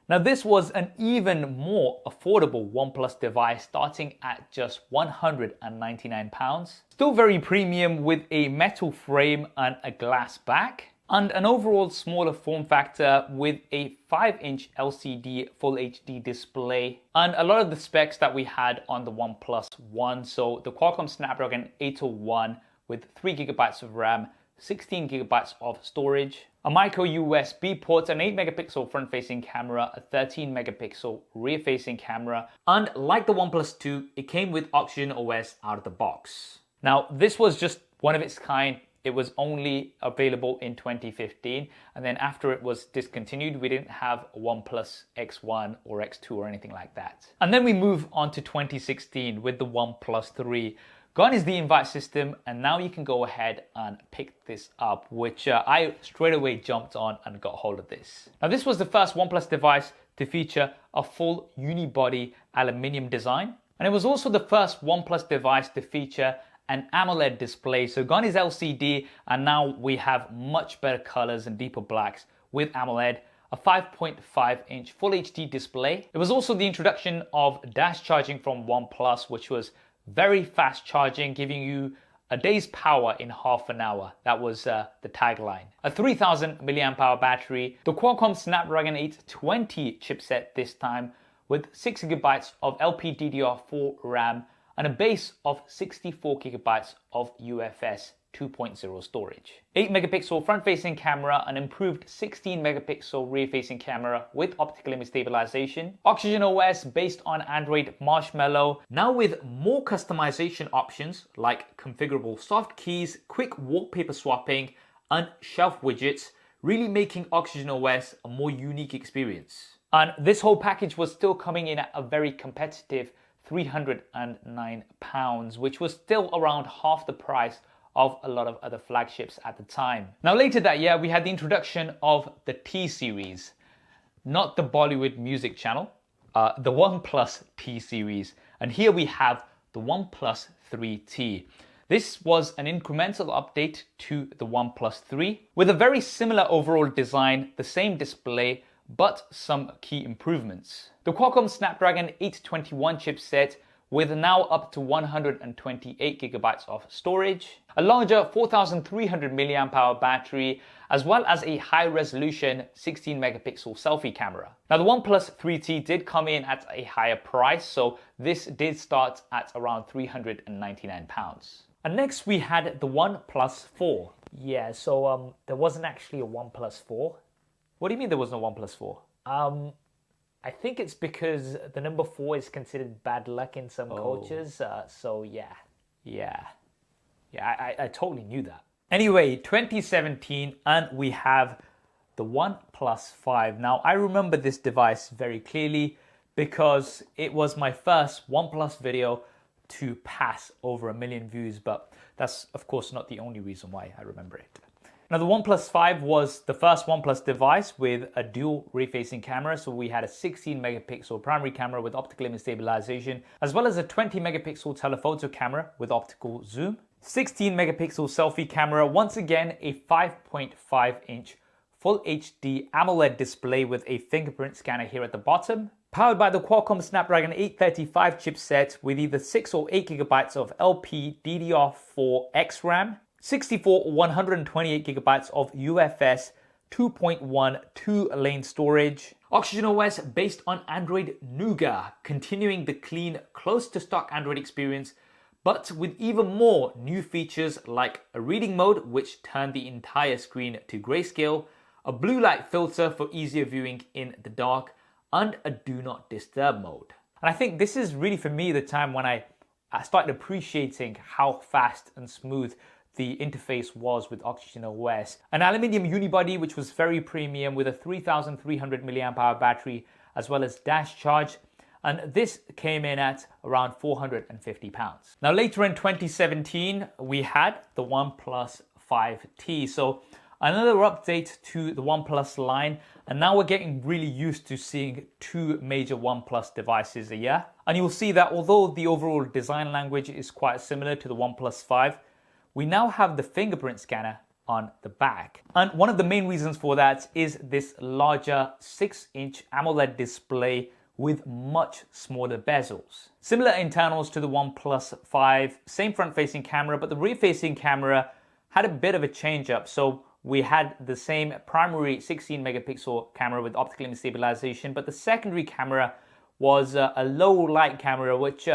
Now this was an even more affordable OnePlus device starting at just £199. Still very premium with a metal frame and a glass back. And an overall smaller form factor with a 5-inch LCD Full HD display and a lot of the specs that we had on the OnePlus One. So the Qualcomm Snapdragon 801 with 3 GB of RAM, 16 GB of storage, a micro USB port, an 8 megapixel front-facing camera, a 13 megapixel rear-facing camera, and like the OnePlus 2, it came with OxygenOS out of the box. Now this was just one of its kind. It was only available in 2015, and then after it was discontinued, we didn't have a OnePlus X1 or X2 or anything like that. And then we move on to 2016 with the OnePlus 3. Gone is the invite system, and now you can go ahead and pick this up, which I straight away jumped on and got hold of this. Now this was the first OnePlus device to feature a full unibody aluminium design, and it was also the first OnePlus device to feature an AMOLED display. So gone is LCD, and now we have much better colors and deeper blacks with AMOLED, a 5.5-inch Full HD display. It was also the introduction of dash charging from OnePlus, which was very fast charging, giving you a day's power in half an hour. That was the tagline. A 3000 milliamp hour battery, the Qualcomm Snapdragon 820 chipset this time with 6 GB of LPDDR4 RAM, and a base of 64 GB of UFS 2.0 storage. 8 megapixel front-facing camera, an improved 16 megapixel rear-facing camera with optical image stabilization. OxygenOS based on Android Marshmallow, now with more customization options like configurable soft keys, quick wallpaper swapping, and shelf widgets, really making OxygenOS a more unique experience. And this whole package was still coming in at a very competitive £309, which was still around half the price of a lot of other flagships at the time. Now later that year, we had the introduction of the T series, not the Bollywood music channel, the OnePlus T series. And here we have the OnePlus 3T. This was an incremental update to the OnePlus 3 with a very similar overall design, the same display, but some key improvements. The Qualcomm Snapdragon 821 chipset with now up to 128 GB of storage, a larger 4300 mAh battery, as well as a high-resolution 16 megapixel selfie camera. Now the OnePlus 3T did come in at a higher price, so this did start at around £399. And next we had the OnePlus 4. Yeah, so there wasn't actually a OnePlus 4. What do you mean there was no OnePlus 4? I think it's because the number 4 is considered bad luck in some cultures. So yeah. I totally knew that. Anyway, 2017, and we have the OnePlus 5. Now, I remember this device very clearly because it was my first OnePlus video to pass over 1 million views, but that's of course not the only reason why I remember it. Now the OnePlus 5 was the first OnePlus device with a dual rear-facing camera. So we had a 16 megapixel primary camera with optical image stabilization, as well as a 20 megapixel telephoto camera with optical zoom. 16 megapixel selfie camera, once again a 5.5-inch Full HD AMOLED display with a fingerprint scanner here at the bottom. Powered by the Qualcomm Snapdragon 835 chipset with either 6 or 8 GB of LPDDR4X RAM. 64 or 128 GB of UFS 2.1 2-lane storage. OxygenOS based on Android Nougat, continuing the clean, close to stock Android experience, but with even more new features like a reading mode, which turned the entire screen to grayscale, a blue light filter for easier viewing in the dark, and a do not disturb mode. And I think this is really for me the time when I started appreciating how fast and smooth the interface was with OxygenOS. An aluminium unibody, which was very premium, with a 3,300 milliamp hour battery, as well as dash charge. And this came in at around £450. Now later in 2017, we had the OnePlus 5T. So another update to the OnePlus line, and now we're getting really used to seeing two major OnePlus devices a year. And you'll see that although the overall design language is quite similar to the OnePlus 5, we now have the fingerprint scanner on the back. And one of the main reasons for that is this larger 6-inch AMOLED display with much smaller bezels. Similar internals to the OnePlus 5, same front-facing camera, but the rear-facing camera had a bit of a change-up. So we had the same primary 16-megapixel camera with optical image stabilization, but the secondary camera was a low light camera, which